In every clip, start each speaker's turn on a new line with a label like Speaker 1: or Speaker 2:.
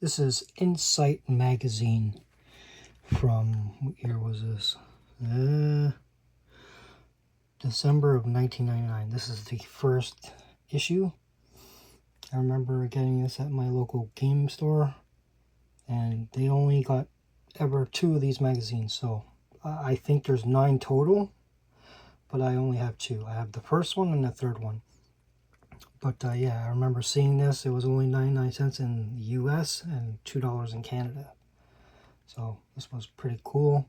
Speaker 1: This is Incite Magazine from, what year was this? December of 1999. This is the first issue. I remember getting this at my local game store, and they only got ever 2 of these magazines, so I think there's 9 total, but I only have 2. I have the first one and the third one. But yeah, I remember seeing this. It was only 99 cents in the US and $2 in Canada. So this was pretty cool.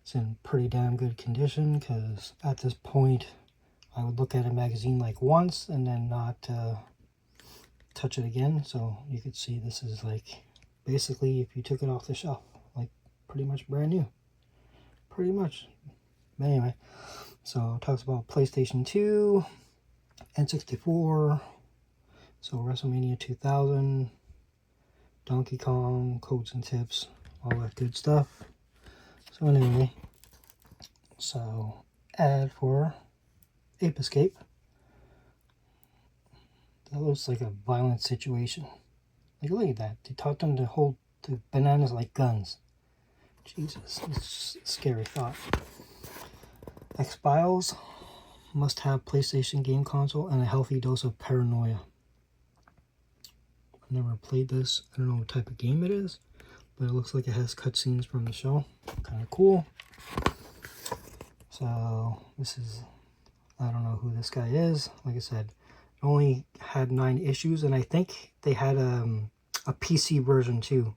Speaker 1: It's in pretty damn good condition, because at this point I would look at a magazine like once and then not touch it again. So you could see this is like basically if you took it off the shelf, like pretty much brand new. Pretty much. But anyway, so it talks about PlayStation 2, N64, so WrestleMania 2000, Donkey Kong, codes and tips, all that good stuff. So anyway, so ad for Ape Escape. That looks like a violent situation. Like, look at that. They taught them to hold the bananas like guns. Jesus, it's a scary thought. X-Files. Must have PlayStation game console and a healthy dose of paranoia. I've never played this. I don't know what type of game it is, but it looks like it has cutscenes from the show. Kind of cool. So this is, I don't know who this guy is. Like I said, it only had 9 issues, and I think they had a PC version too.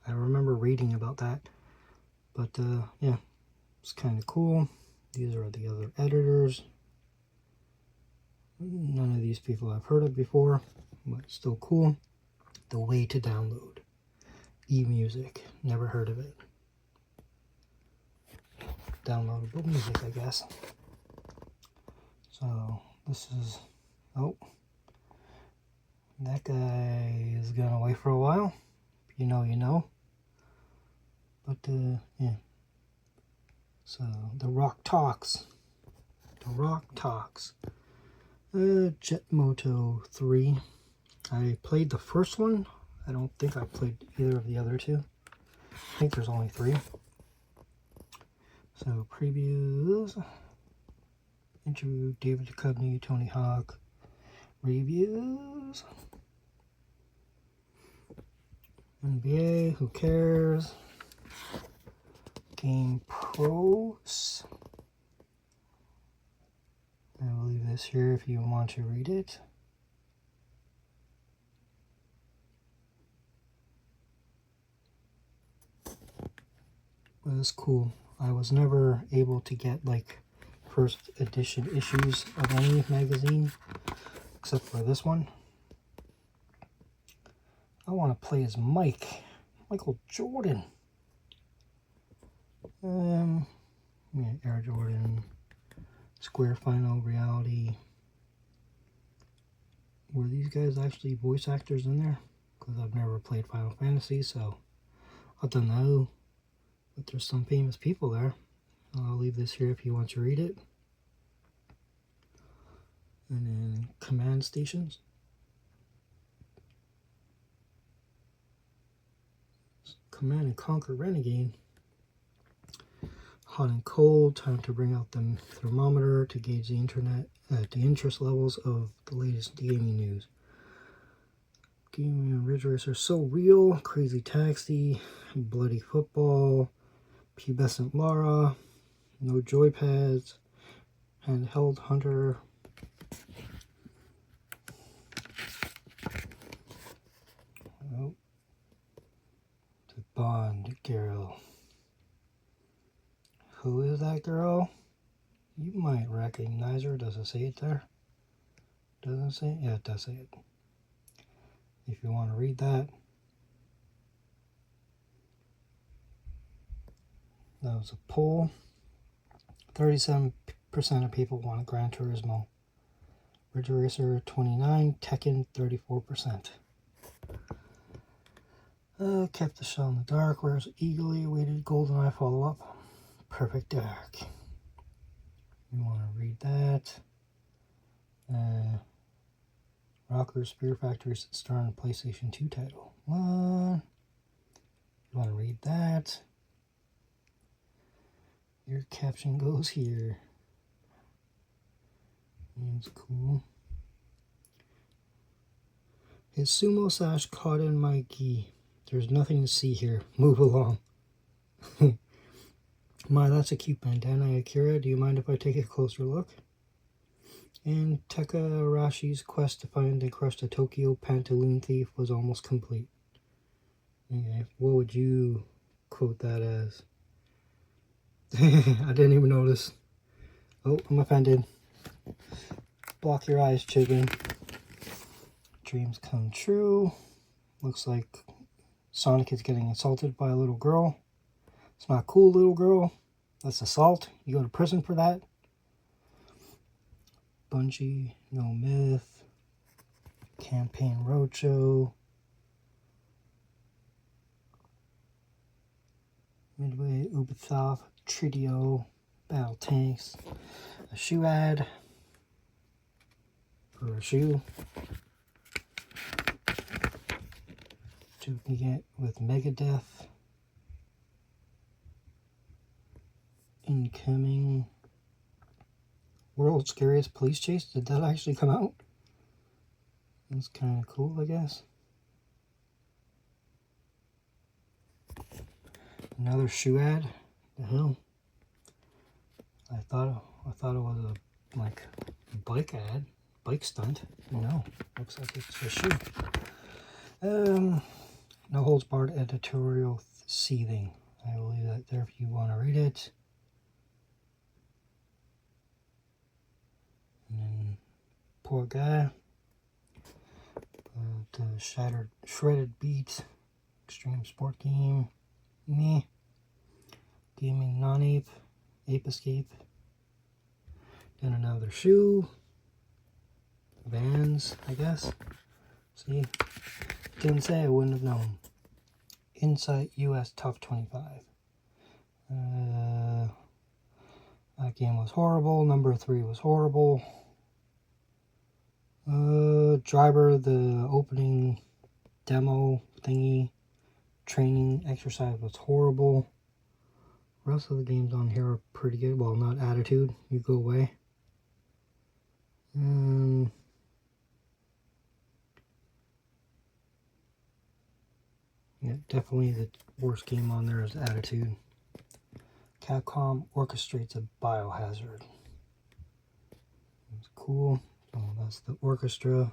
Speaker 1: I remember reading about that. But yeah, it's kind of cool. These are the other editors. None of these people I've heard of before, but still cool. The way to download eMusic. Never heard of it. Downloadable music, I guess. So this is, oh, that guy is gone away for a while. If you know, you know. But yeah. So The Rock Talks. The Rock Talks. Jet Moto 3. I played the first one. I don't think I played either of the other 2. I think there's only 3. So previews. Interview David Duchovny, Tony Hawk. Reviews. NBA, who cares? Game pros. I will leave this here if you want to read it. But it's cool. I was never able to get like first edition issues of any magazine except for this one. I want to play as Michael Jordan. Yeah, Air Jordan, Square Final, Reality. Were these guys actually voice actors in there? Because I've never played Final Fantasy, so I don't know. But there's some famous people there. I'll leave this here if you want to read it. And then command stations. Command and Conquer Renegade. Hot and cold, time to bring out the thermometer to gauge the interest levels of the latest gaming news. Gaming and Ridge Racer So Real, Crazy Taxi, Bloody Football, Pubescent Lara, No Joypads, Handheld Hunter, oh, the Bond Girl. Who is that girl? You might recognize her. Does it say it there? Doesn't say it? Yeah, it does say it. If you want to read that. That was a poll. 37% of people want a Gran Turismo. Ridge Racer 29, Tekken 34%. Kept the shell in the dark, whereas eagerly awaited GoldenEye follow-up. Perfect Dark. You want to read that. Rocker Spear Factory star on PlayStation 2 title. What? You want to read that? Your caption goes here. That's cool. His sumo sash caught in my gi. There's nothing to see here. Move along. My, that's a cute bandana, Akira. Do you mind if I take a closer look? And Takarashi's quest to find and crush the Tokyo Pantaloon thief was almost complete. Okay, what would you quote that as? I didn't even notice. Oh, I'm offended. Block your eyes, chicken. Dreams come true. Looks like Sonic is getting assaulted by a little girl. It's not cool, little girl. That's assault. You go to prison for that. Bungie, No Myth. Campaign Roadshow. Midway, Ubisoft, Trio, Battle Tanks. A shoe ad. For a shoe. You can get with Megadeth. Incoming. World's Scariest Police Chase. Did that actually come out? That's kind of cool, I guess. Another shoe ad. The hell? I thought it was a like bike ad, bike stunt. No, looks like it's a shoe. No holds barred editorial seething. I will leave that there if you want to read it. And then, poor guy. The shredded beat. Extreme sport game. Me. Gaming non-ape. Ape escape. Then another shoe. Vans, I guess. See? Didn't say, I wouldn't have known. Incite US Top 25. That game was horrible. Number 3 was horrible. Driver, the opening demo thingy, training exercise was horrible. The rest of the games on here are pretty good. Well, not Attitude. You go away. Yeah, definitely the worst game on there is Attitude. Capcom orchestrates a biohazard. It's cool. Oh, that's the orchestra.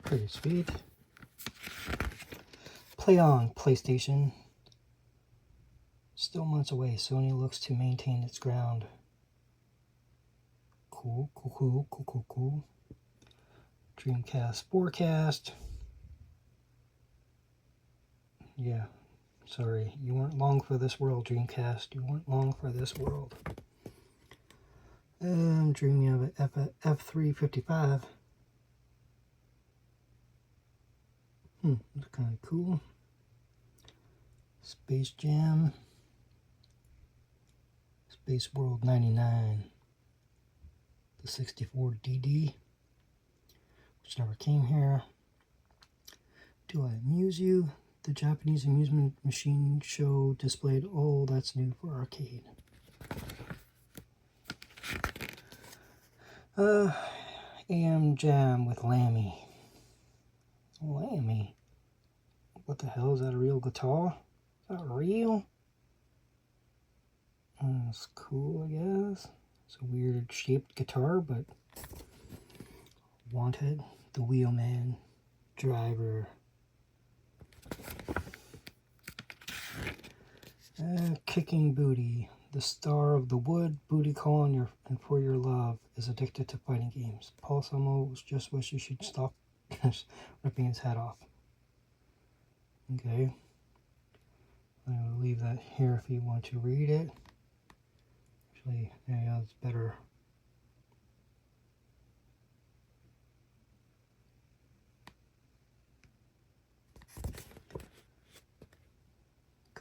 Speaker 1: Pretty sweet. Play on, PlayStation. Still months away. Sony looks to maintain its ground. Cool. Dreamcast forecast. Yeah, sorry. You weren't long for this world, Dreamcast. You weren't long for this world. I'm dreaming of an F355. That's kind of cool. Space Jam. Space World 99. The 64 DD. Which never came here. Do I amuse you? The Japanese amusement machine show displayed all that's new for arcade. AM Jam with Lammy. Lammy? What the hell? Is that a real guitar? Is that real? That's cool, I guess. It's a weird shaped guitar, but Wanted, The Wheelman, Driver. Kicking Booty. The star of The Wood, Booty Call on your and For Your Love is addicted to fighting games. Paul Samo just wish you should stop ripping his head off. Okay. I'll leave that here if you want to read it. Actually, yeah, it's better.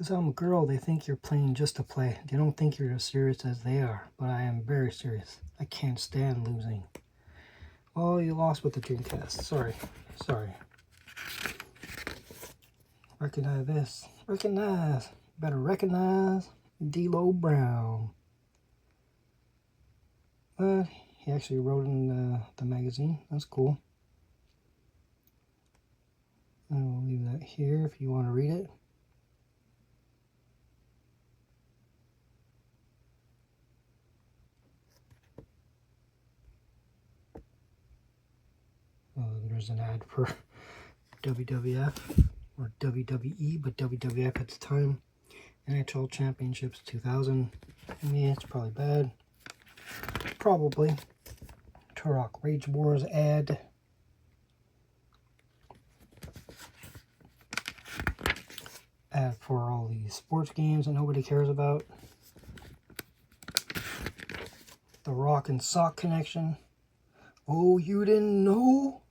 Speaker 1: Because I'm a girl, they think you're playing just to play. They don't think you're as serious as they are. But I am very serious. I can't stand losing. Oh, you lost with the Dreamcast. Sorry. Sorry. Recognize this. Recognize. Better recognize D-Lo Brown. But he actually wrote in the magazine. That's cool. I will leave that here if you want to read it. There's an ad for WWF or WWE, but WWF at the time. NHL Championships 2000. I mean, it's probably bad. Probably. Turok Rage Wars ad. Ad for all these sports games that nobody cares about. The Rock and Sock connection. Oh, you didn't know?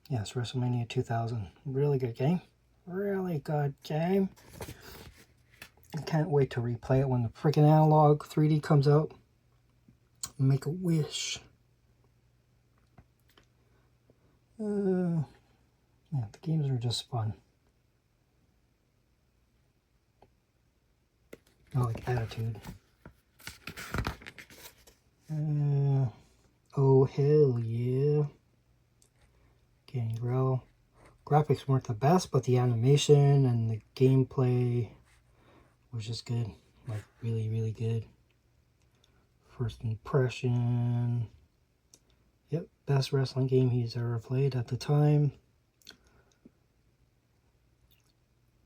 Speaker 1: Yes, WrestleMania 2000. Really good game. Really good game. I can't wait to replay it when the freaking analog 3D comes out. Make a wish. Yeah, the games are just fun. I like Attitude. Oh, hell yeah. Gangrel. Graphics weren't the best, but the animation and the gameplay was just good. Like, really, really good. First impression. Yep, best wrestling game he's ever played at the time.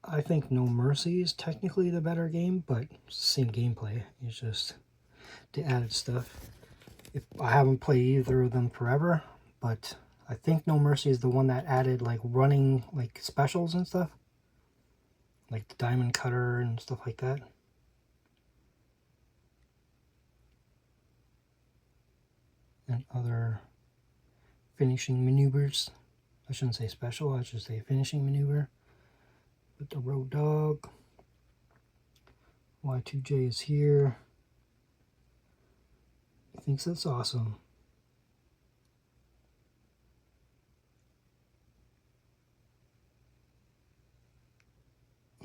Speaker 1: I think No Mercy is technically the better game, but same gameplay. It's just the added stuff. I haven't played either of them forever, but I think No Mercy is the one that added like running like specials and stuff. Like the diamond cutter and stuff like that. And other finishing maneuvers. I shouldn't say special, I should say finishing maneuver. With the Road Dog. Y2J is here. He thinks that's awesome.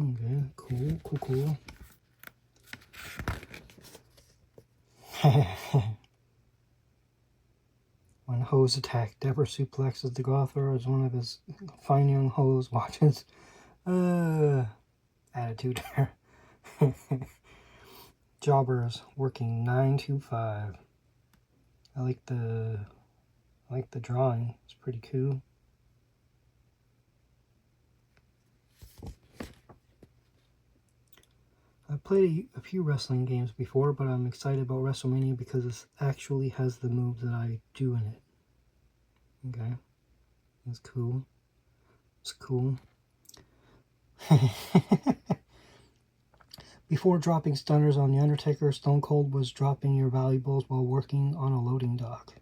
Speaker 1: Okay, cool. When hoes attack, Dapper suplexes the Gothor as one of his fine young hoes watches. Attitude there. Jobbers working 9 to 5. I like the drawing. It's pretty cool. I've played a few wrestling games before, but I'm excited about WrestleMania because it actually has the moves that I do in it. Okay. That's cool. It's cool. Before dropping stunners on The Undertaker, Stone Cold was dropping your valuables while working on a loading dock.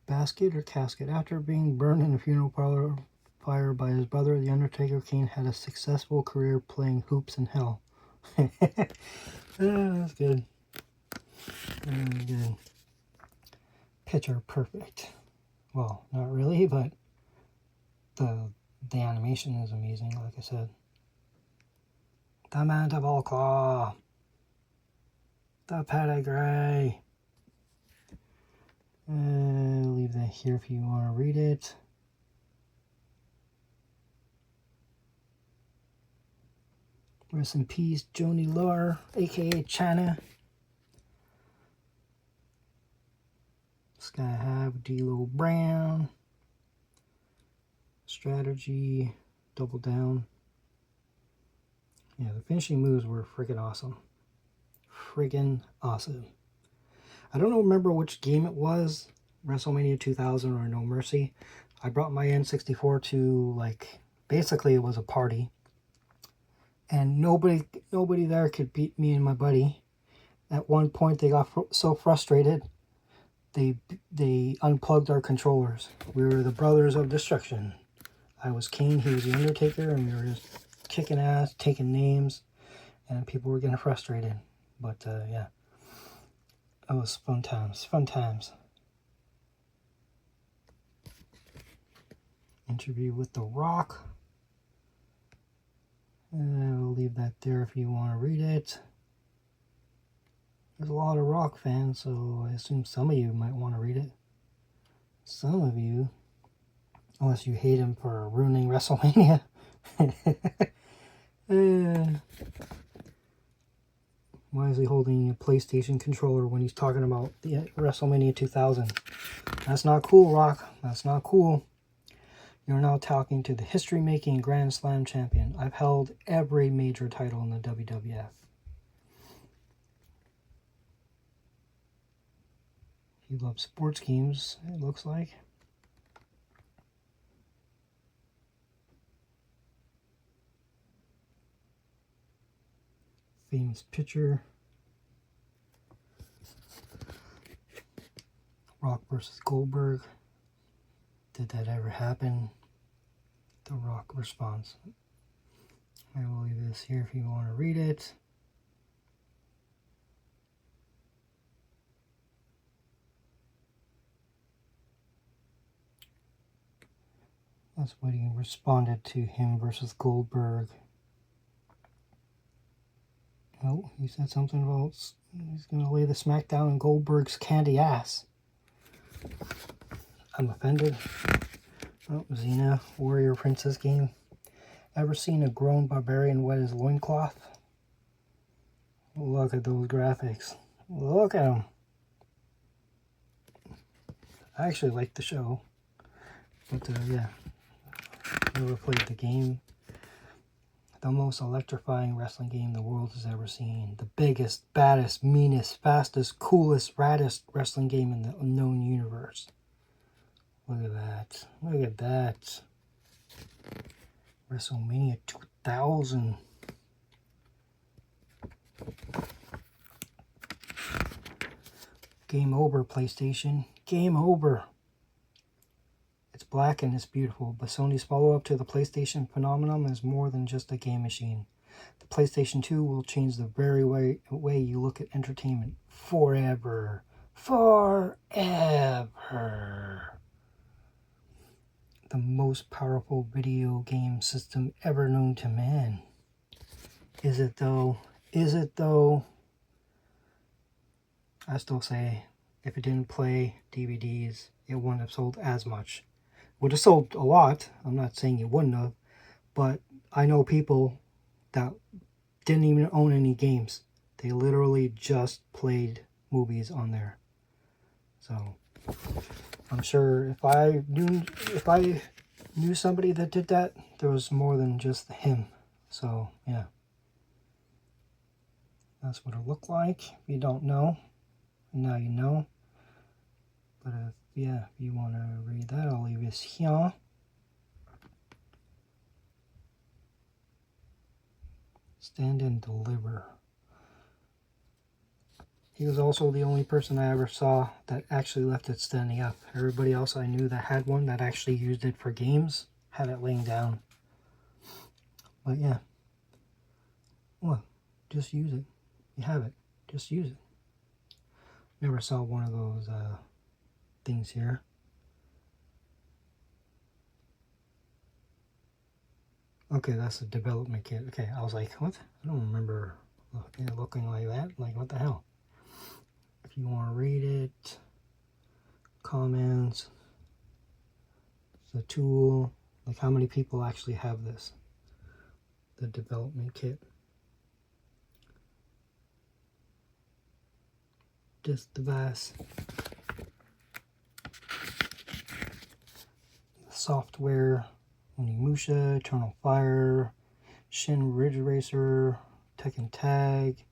Speaker 1: Basket or casket. After being burned in a funeral parlor fire by his brother, The Undertaker Kane had a successful career playing hoops in hell. That's good. Really good. Picture perfect. Well, not really, but the animation is amazing, like I said. The Mandible Claw. The Pedigree. Leave that here if you want to read it. Rest in peace, Joni Lure, aka China. Sky High with D-Lo Brown. Strategy. Double Down. Yeah, the finishing moves were freaking awesome. Freaking awesome. I don't remember which game it was. WrestleMania 2000 or No Mercy. I brought my N64 to, like, basically it was a party. And nobody there could beat me and my buddy. At one point, they got so frustrated, they unplugged our controllers. We were the Brothers of Destruction. I was Kane, he was the Undertaker, and we were just kicking ass, taking names, and people were getting frustrated. But yeah, it was fun times. Fun times. Interview with The Rock. And we'll leave that there if you want to read it. There's a lot of Rock fans, so I assume some of you might want to read it. Some of you, unless you hate him for ruining WrestleMania. Why is he holding a PlayStation controller when he's talking about the WrestleMania 2000? That's not cool, Rock. That's not cool. You're now talking to the history-making Grand Slam champion. I've held every major title in the WWF. He loves sports games, it looks like. Famous picture. Rock versus Goldberg. Did that ever happen? The Rock response. I will leave this here if you want to read it. That's what he responded to him versus Goldberg. Oh, he said something about he's going to lay the smackdown on Goldberg's candy ass. I'm offended. Oh, Xena, Warrior Princess game. Ever seen a grown barbarian wet his loincloth? Look at those graphics. Look at them. I actually like the show. But yeah, never played the game. The most electrifying wrestling game the world has ever seen. The biggest, baddest, meanest, fastest, coolest, raddest wrestling game in the unknown universe. Look at that. Look at that. WrestleMania 2000. Game over, PlayStation. Game over. It's black and it's beautiful, but Sony's follow-up to the PlayStation phenomenon is more than just a game machine. The PlayStation 2 will change the very way you look at entertainment forever. Forever. The most powerful video game system ever known to man. Is it though? Is it though? I still say, if it didn't play DVDs, it wouldn't have sold as much. Would have sold a lot. I'm not saying it wouldn't have, but I know people that didn't even own any games. They literally just played movies on there. So I'm sure if I knew somebody that did that, there was more than just him. So yeah, that's what it looked like. If you don't know, now you know. But if you want to read that, I'll leave this here. Stand and deliver. He was also the only person I ever saw that actually left it standing up. Everybody else I knew that had one that actually used it for games had it laying down. But yeah. Well, just use it. You have it. Just use it. Never saw one of those things here. Okay, that's the development kit. Okay, I was like, what? I don't remember looking like that. Like, what the hell? If you want to read it, comments, the tool, like how many people actually have this, the development kit. Just device. Software, Onimusha, Eternal Fire, Shin Ridge Racer, Tekken Tag,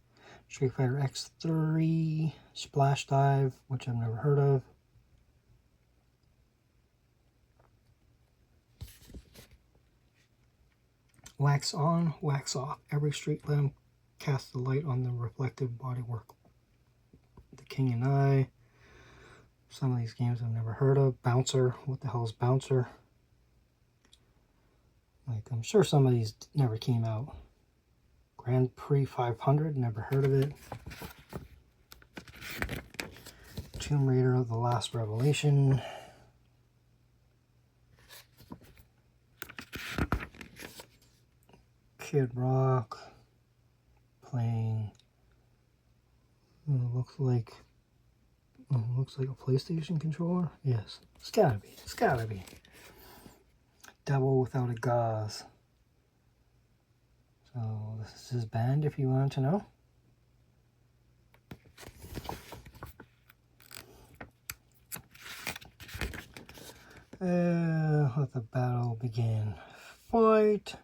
Speaker 1: Street Fighter X3, Splash Dive, which I've never heard of. Wax on, wax off. Every street lamp casts the light on the reflective bodywork. The King and I. Some of these games I've never heard of. Bouncer. What the hell is Bouncer? Like, I'm sure some of these never came out. Grand Prix 500, never heard of it. Tomb Raider, The Last Revelation. Kid Rock. Playing. Looks like a PlayStation controller. Yes, it's gotta be. It's gotta be. Devil Without a Gauze. So this is his band, if you wanted to know. Let the battle begin. Fight.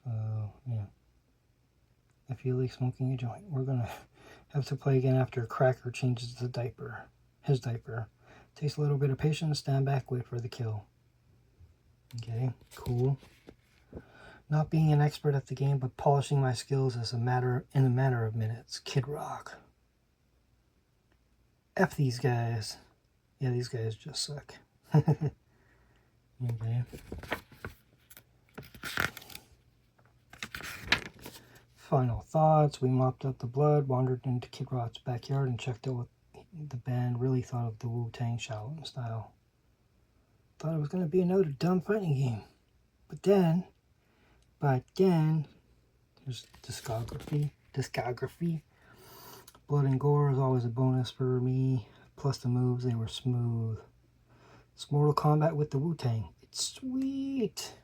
Speaker 1: So yeah. If you like smoking a joint, we're gonna have to play again after Cracker changes the diaper. His diaper. Takes a little bit of patience. Stand back, wait for the kill. Okay, cool. Not being an expert at the game, but polishing my skills in a matter of minutes. Kid Rock. F these guys. Yeah, these guys just suck. Okay. Final thoughts. We mopped up the blood, wandered into Kid Rock's backyard, and checked out what the band really thought of the Wu-Tang Shaolin style. Thought it was going to be another dumb fighting game. But then, there's discography. Blood and gore is always a bonus for me. Plus the moves, they were smooth. It's Mortal Kombat with the Wu-Tang. It's sweet.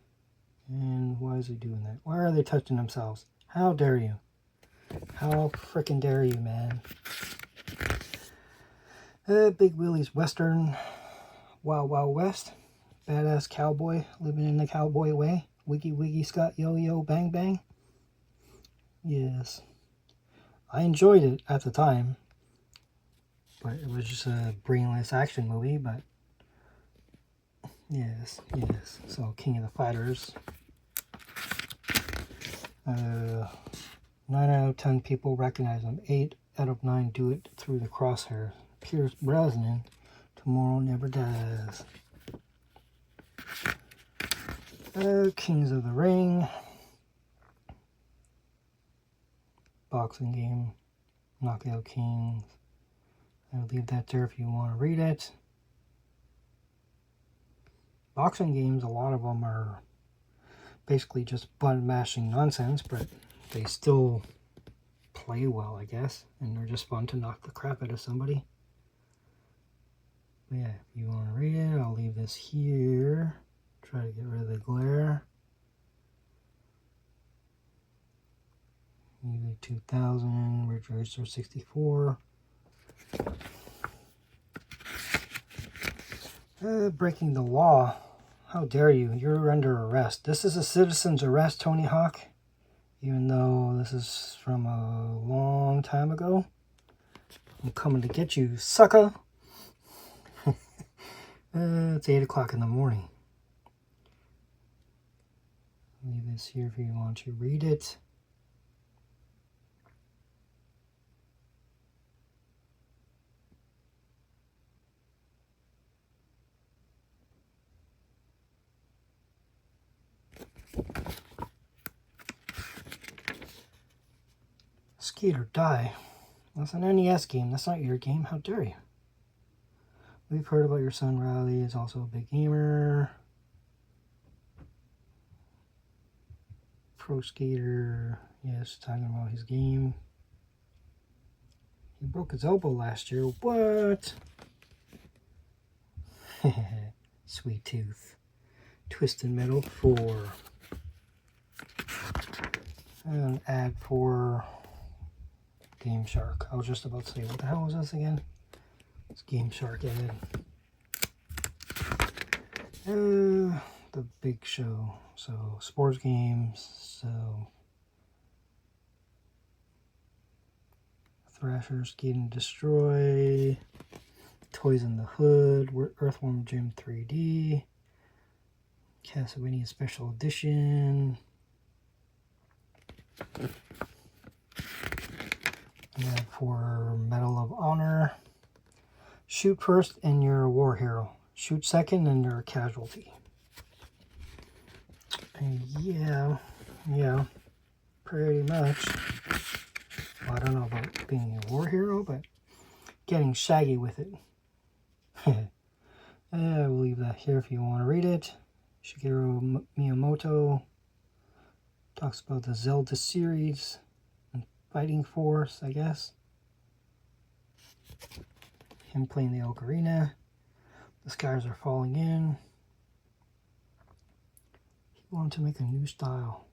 Speaker 1: And why is he doing that? Why are they touching themselves? How dare you? How frickin' dare you, man? Big Willie's Western. Wild Wild West. Badass cowboy living in the cowboy way. Wiggy Wiggy Scott Yo Yo Bang Bang. Yes. I enjoyed it at the time. But it was just a brainless action movie, but yes. So King of the Fighters. 9 out of 10 people recognize him. 8 out of 9 do it through the crosshair. Pierce Brosnan. Tomorrow Never Dies. Kings of the Ring. Boxing game. Knockout Kings. I'll leave that there if you want to read it. Boxing games, a lot of them are basically just button mashing nonsense, but they still play well, I guess, and they're just fun to knock the crap out of somebody. But yeah, if you want to read it, I'll leave this here. Try to get rid of the glare. Maybe 2000, Ridge Racer 64. Breaking the law. How dare you? You're under arrest. This is a citizen's arrest, Tony Hawk. Even though this is from a long time ago. I'm coming to get you, sucker. It's 8 o'clock in the morning. Leave this here if you want to read it. Skate or Die. That's an NES game. That's not your game. How dare you? We've heard about your son Riley. Is also a big gamer. Pro Skater. Yes, talking about his game. He broke his elbow last year. What? Sweet Tooth. Twisted Metal 4. An ad for Game Shark. I was just about to say, what the hell was this again? It's Game Shark ad. The Big Show. So, sports games. So, Thrasher, Skate and Destroy. Toys in the Hood. Earthworm Jim 3D. Castlevania Special Edition. And for Medal of Honor. Shoot first and you're a war hero. Shoot second and you're a casualty. Yeah, pretty much. Well, I don't know about being a war hero, but getting shaggy with it. I will leave that here if you want to read it. Shigeru Miyamoto talks about the Zelda series and Fighting Force, I guess. Him playing the ocarina. The skies are falling in. He wanted to make a new style.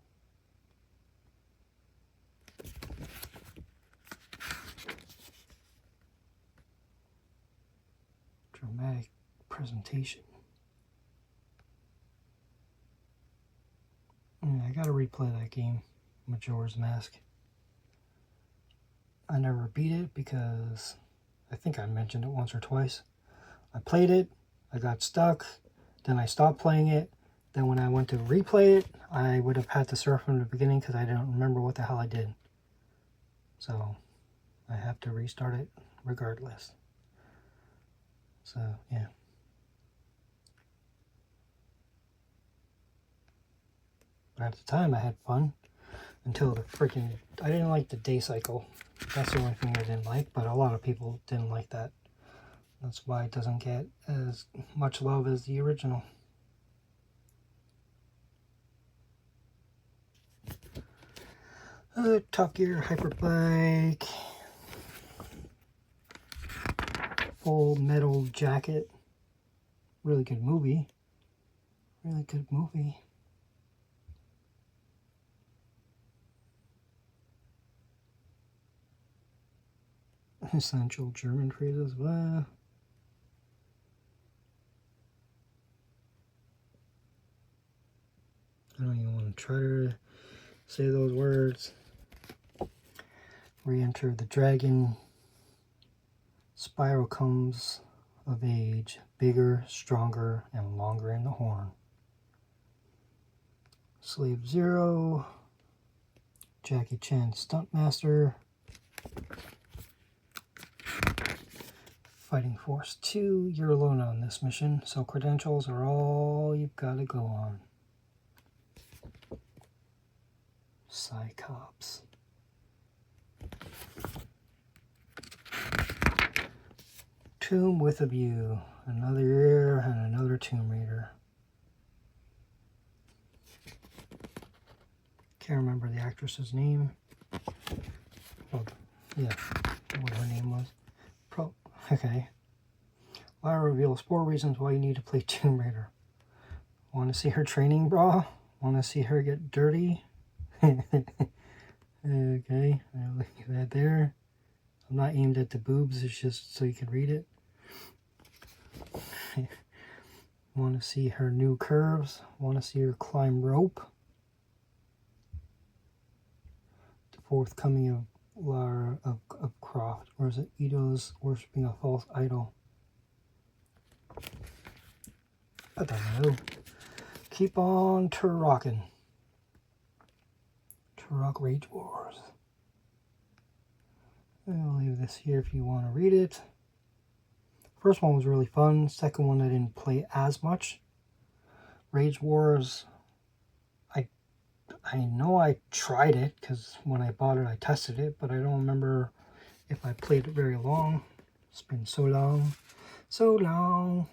Speaker 1: Dramatic presentation. Yeah, I gotta replay that game, Majora's Mask. I never beat it because I think I mentioned it once or twice. I played it, I got stuck, then I stopped playing it. Then when I went to replay it, I would have had to start from the beginning because I don't remember what the hell I did. So I have to restart it regardless. So yeah. But at the time I had fun until the freaking, I didn't like the day cycle. That's the only thing I didn't like, but a lot of people didn't like that. That's why it doesn't get as much love as the original. Top Gear Hyperbike. Full Metal Jacket. Really good movie. Really good movie. Essential German phrases. Well, I don't even want to try to say those words. Re-enter the dragon. Spyro comes of age, bigger, stronger, and longer in the horn. Slave Zero. Jackie Chan Stuntmaster. Fighting Force 2. You're alone on this mission, so credentials are all you've got to go on. Psychops. Tomb with a View. Another year and another Tomb Raider. Can't remember the actress's name. Oh, yeah, what her name was. Okay. Lara reveals 4 reasons why you need to play Tomb Raider. Want to see her training bra? Want to see her get dirty? Okay, I'll leave that there. I'm not aimed at the boobs, it's just so you can read it. Want to see her new curves? Want to see her climb rope? The forthcoming of Lara of Croft, or is it Ito's worshipping a false idol? I don't know. Keep on Turrockin'. Turok Rage Wars. I'll leave this here if you want to read it. First one was really fun. Second one I didn't play as much. Rage Wars, I know I tried it because when I bought it I tested it, but I don't remember if I played it very long. It's been so long. So long.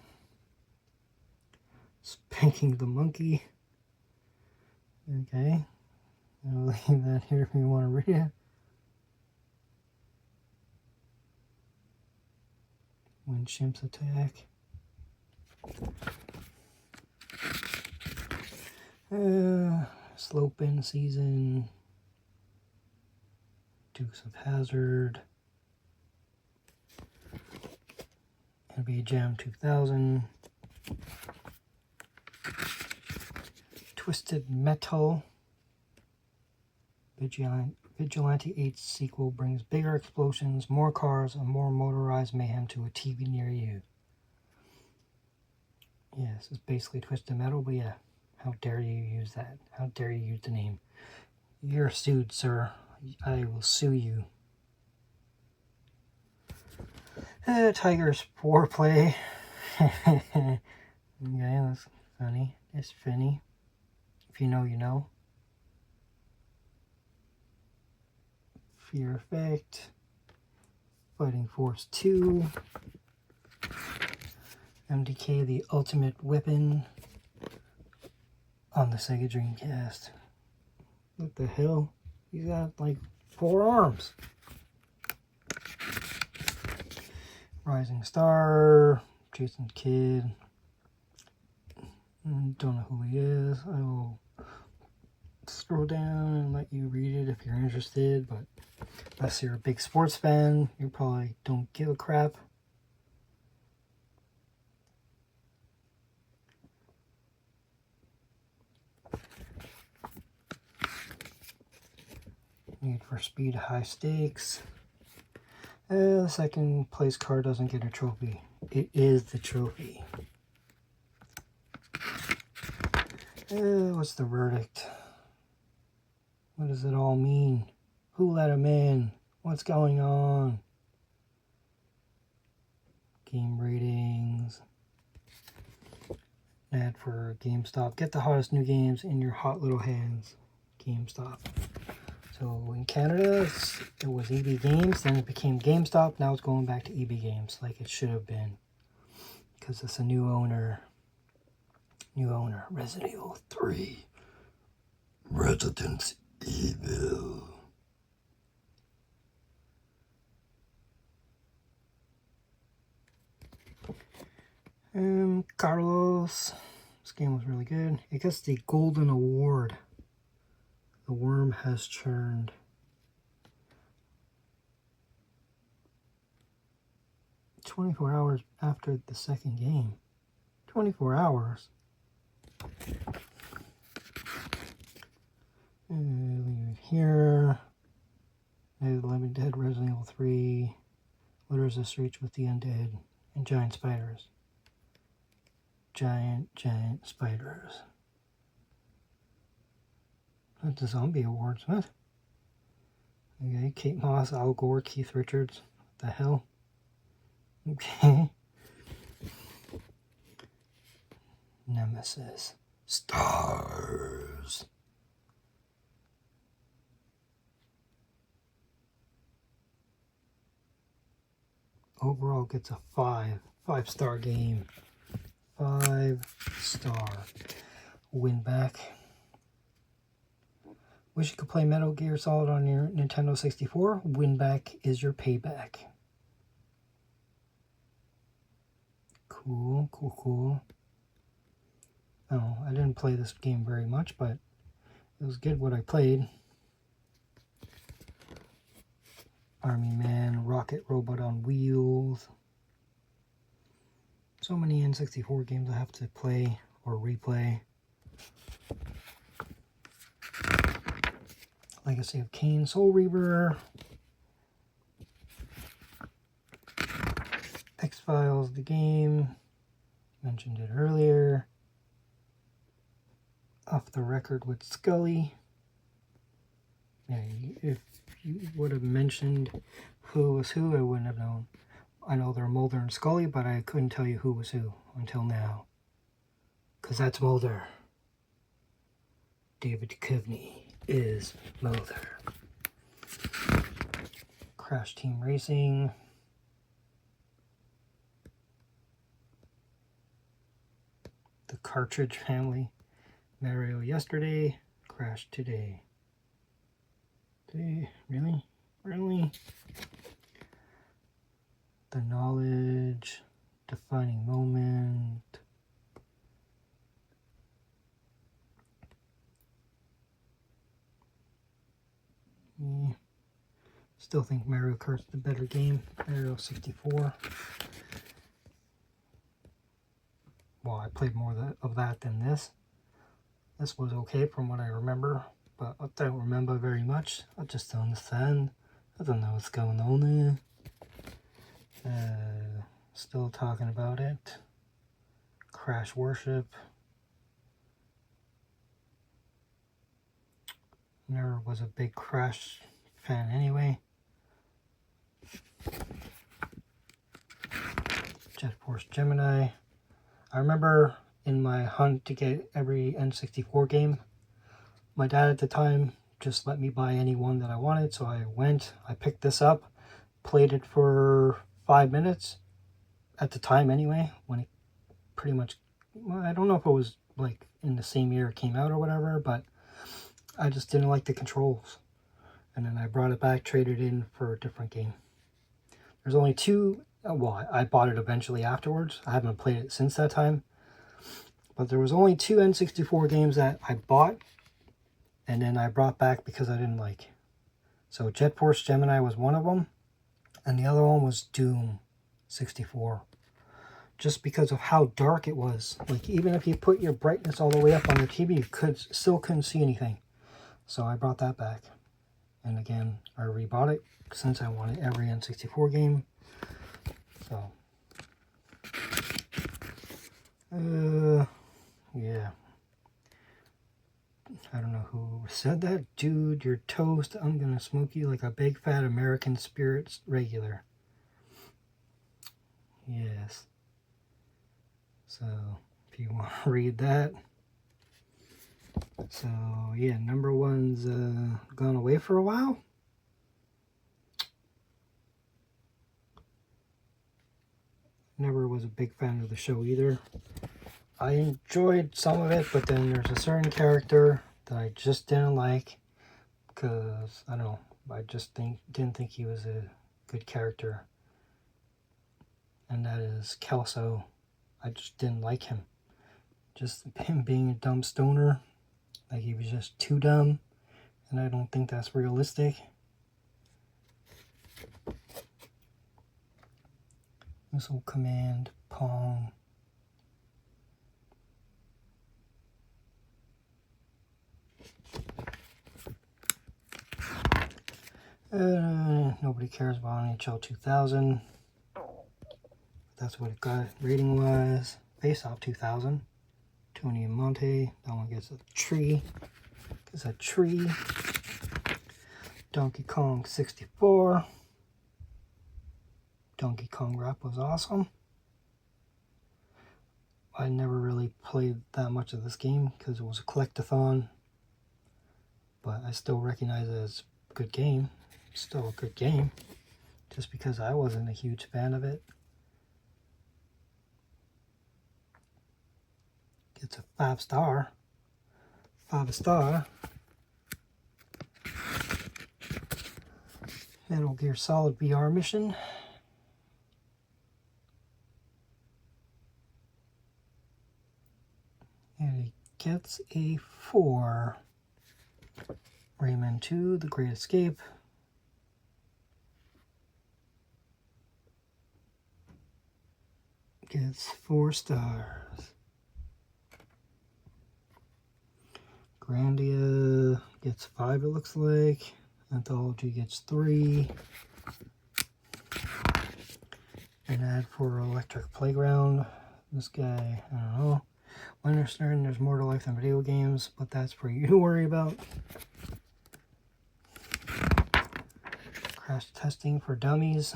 Speaker 1: Spanking the Monkey. Okay. I'll leave that here if you want to read it. When Chimps Attack. Slope in Season. Dukes of Hazzard. NBA Jam 2000. Twisted Metal. Vigilante 8 sequel brings bigger explosions, more cars, and more motorized mayhem to a TV near you. Yes, it's basically Twisted Metal, but yeah, how dare you use that? How dare you use the name? You're sued, sir. I will sue you. Tiger's Foreplay. Okay, that's funny. It's funny. If you know, you know. Fear Effect. Fighting Force 2. MDK, the ultimate weapon on the Sega Dreamcast. What the hell? He's got like 4 arms. Rising Star, Jason Kidd. Don't know who he is. I will scroll down and let you read it if you're interested, but unless you're a big sports fan, you probably don't give a crap. Need for Speed High Stakes. The second place car doesn't get a trophy. It is the trophy. What's the verdict? What does it all mean? Who let him in? What's going on? Game ratings. Ad for GameStop. Get the hottest new games in your hot little hands. GameStop. So in Canada, it was EB Games, then it became GameStop. Now it's going back to EB Games like it should have been. Because it's a new owner. New owner. Resident Evil 3. Resident Evil. Carlos. This game was really good. It gets the Golden Award. The worm has churned. "24 hours after the second game." 24 hours? Here. Living Dead, Resident Evil 3. Litters the streets with the undead. And giant spiders. Giant spiders. That's the Zombie Awards, what? Okay, Kate Moss, Al Gore, Keith Richards. What the hell? Okay. Nemesis. Stars. Overall gets a 5. 5-star game. 5-star. Win back. Wish you could play Metal Gear Solid on your Nintendo 64. Win back is your payback. Cool, cool, cool. Oh, I didn't play this game very much, but it was good what I played. Army Man, Rocket Robot on Wheels. So many N64 games I have to play or replay. Legacy of Kain, Soul Reaver. X-Files, the game. Mentioned it earlier. Off the Record with Scully. Yeah, if you would have mentioned who was who, I wouldn't have known. I know they're Mulder and Scully, but I couldn't tell you who was who until now. Because that's Mulder. David Duchovny is Mulder. Crash Team Racing. The Cartridge Family. Mario Yesterday. Crash Today. Really? Really? The Knowledge. Defining Moment. Still think Mario Kart's the better game. Mario 64. Well, I played more of that than this. This was okay from what I remember, but I don't remember very much. I just don't understand. I don't know what's going on there. Still talking about it. Crash Worship. Never was a big Crash fan anyway. Jet Force Gemini. I remember in my hunt to get every N64 game, my dad at the time just let me buy any one that I wanted, so I picked this up, played it for 5 minutes at the time anyway, when it pretty much, well, I don't know if it was like in the same year it came out or whatever, but I just didn't like the controls. And then I brought it back, traded in for a different game. There's only two, well, I bought it eventually afterwards. I haven't played it since that time. But there was only two N64 games that I bought and then I brought back because I didn't like. So Jet Force Gemini was one of them, and the other one was Doom 64. Just because of how dark it was. Like, even if you put your brightness all the way up on your TV, you still couldn't see anything. So I brought that back. And again, I rebought it since I wanted every N64 game. So, yeah. I don't know who said that. Dude, you're toast. I'm gonna smoke you like a big fat American Spirits regular. Yes. So, if you want to read that. So, yeah, number one's gone away for a while. Never was a big fan of the show either. I enjoyed some of it, but then there's a certain character that I just didn't like because, I don't know, I just didn't think he was a good character. And that is Kelso. I just didn't like him. Just him being a dumb stoner. Like, he was just too dumb. And I don't think that's realistic. Missile Command, Pong. Nobody cares about NHL 2000. That's what it got rating wise. Face Off 2000. Tony and Monte. That one gets a tree. Gets a tree. Donkey Kong 64. Donkey Kong Rap was awesome. I never really played that much of this game because it was a collectathon. But I still recognize it as a good game. Still a good game. Just because I wasn't a huge fan of it. Gets a 5-star. 5-star. Metal Gear Solid VR mission. And it gets a 4. Rayman 2, The Great Escape. Gets 4 stars. Grandia gets 5, it looks like. Anthology gets 3. An ad for Electric Playground. This guy, I don't know. I understand there's more to life than video games, but that's for you to worry about. Crash Testing for Dummies.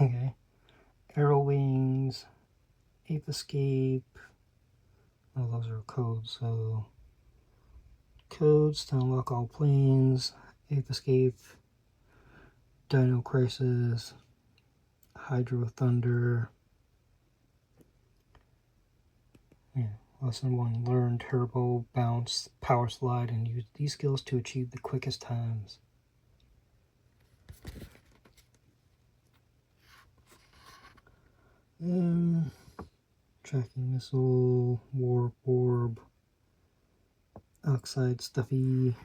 Speaker 1: Okay. Arrow Wings. Ape Escape. Oh, those are codes, so... Codes to unlock all planes. Ape Escape. Dino Crisis. Hydro Thunder. Yeah. Lesson 1. Learn Turbo, Bounce, Power Slide, and use these skills to achieve the quickest times. Tracking Missile, Warp Orb, Oxide Stuffy,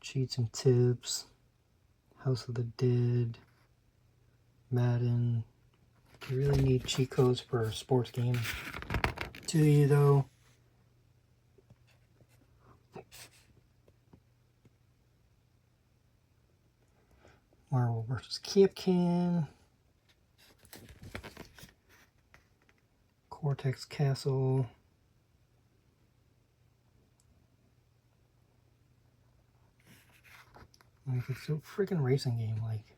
Speaker 1: Cheats and Tips, House of the Dead, Madden. You really need cheat codes for a sports game. Do you though? Marvel vs. Capcom. Cortex Castle. Like, it's a freaking racing game, like.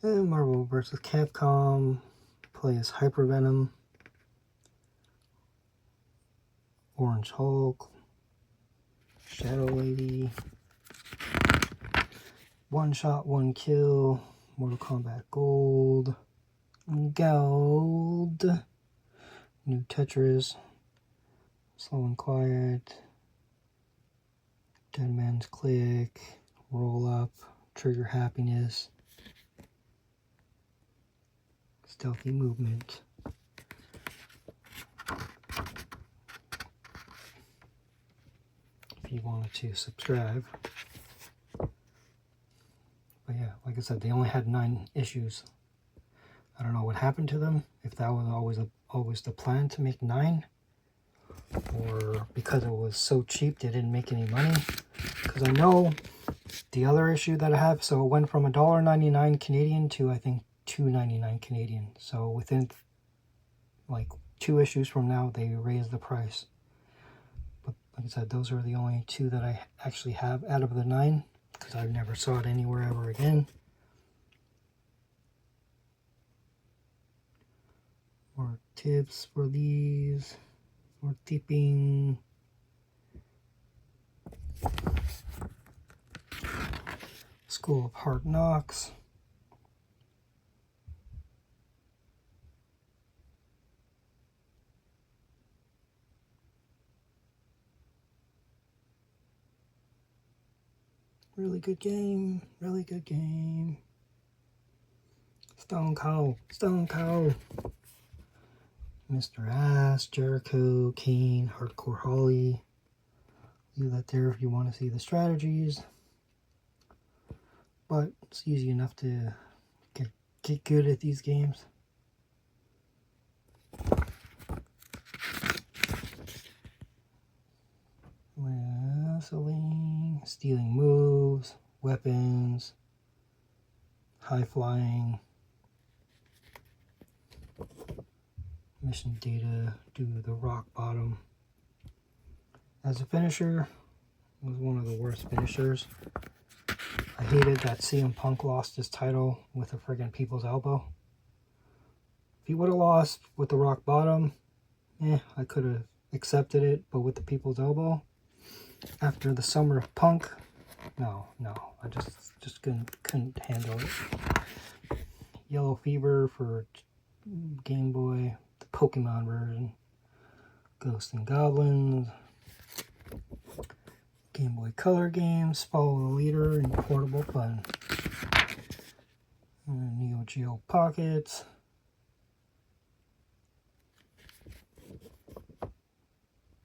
Speaker 1: Marvel vs. Capcom. Play as Hyper Venom. Orange Hulk. Shadow Lady, One Shot, One Kill, Mortal Kombat Gold, New Tetris, Slow and Quiet, Dead Man's Click, Roll Up, Trigger Happiness, Stealthy Movement. If you wanted to subscribe. But yeah, like I said, they only had 9 issues. I don't know what happened to them, if that was always the plan to make 9, or because it was so cheap they didn't make any money. Because I know the other issue that I have, so it went from $1.99 Canadian to I think $2.99 Canadian. So within like 2 issues from now, they raised the price. But like I said, those are the only 2 that I actually have out of the 9, because I never saw it anywhere ever again. More tips for these, more tipping. School of Hard Knocks. Really good game, really good game. Stone Cold. Mr. Ass, Jericho, Kane, Hardcore Holly. Leave that there if you want to see the strategies. But it's easy enough to get good at these games. Wrestling, stealing moves, weapons, high flying. Mission data, do the rock bottom. As a finisher, it was one of the worst finishers. I hated that CM Punk lost his title with a friggin' people's elbow. If he would have lost with the rock bottom, I could have accepted it, but with the people's elbow, after the Summer of Punk, no, I just couldn't handle it. Yellow Fever for Game Boy, the Pokemon version, Ghosts and Goblins, Game Boy Color games, Follow the Leader, and Portable Fun. Neo Geo Pockets.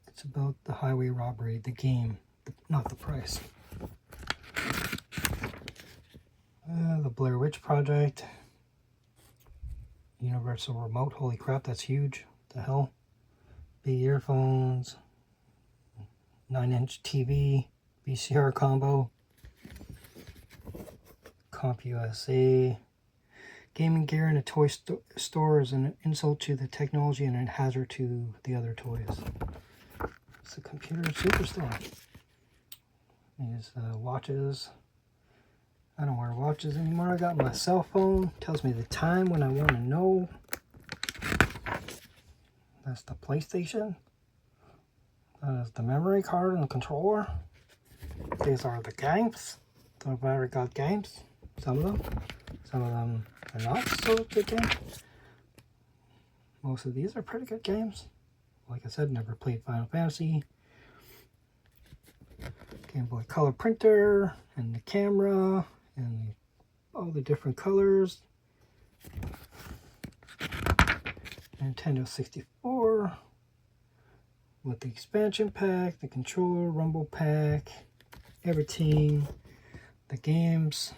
Speaker 1: It's about the highway robbery, the game, not the price. The Blair Witch Project. Universal Remote, holy crap, that's huge. What the hell? Big earphones. 9-inch TV, VCR combo, Comp USA. Gaming gear in a toy store is an insult to the technology and a hazard to the other toys. It's a computer superstar. These watches. I don't wear watches anymore. I got my cell phone. Tells me the time when I want to know. That's the PlayStation. That is the memory card and the controller. These are the games. The very good games. Some of them. Some of them are not so good games. Most of these are pretty good games. Like I said, never played Final Fantasy. Game Boy Color printer and the camera and all the different colors. Nintendo 64 with the expansion pack, the controller, rumble pack, everything, the games.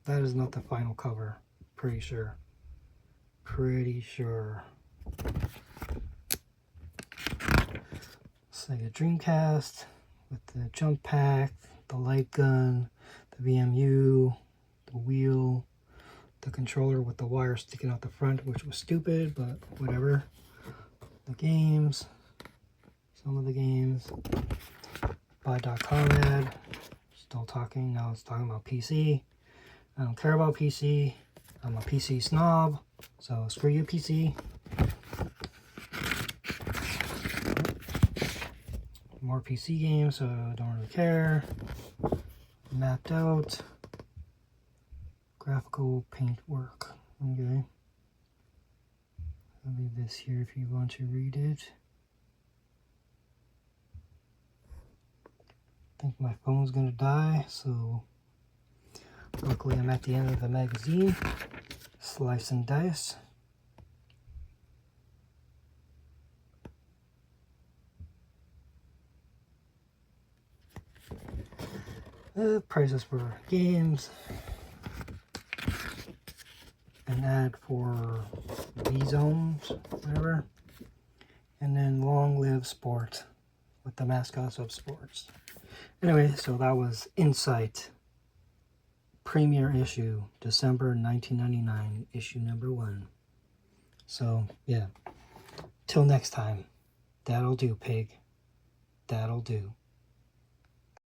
Speaker 1: That is not the final cover, pretty sure. Sega Dreamcast with the jump pack, the light gun, the VMU, the wheel, the controller with the wire sticking out the front, which was stupid, but whatever. The games, some of the games. Buy.com ad, still talking, now it's talking about PC. I don't care about PC. I'm a PC snob, so screw you, PC. more PC games, so I don't really care. Mapped out. Graphical paintwork. Okay. I'll leave this here if you want to read it. I think my phone's gonna die, so luckily I'm at the end of the magazine. Slice and dice. Prices for games. An ad for V-Zones, whatever. And then Long Live Sport with the mascots of sports. Anyway, so that was Incite Premiere Issue, December 1999, issue number 1. So, yeah. Till next time. That'll do, pig. That'll do.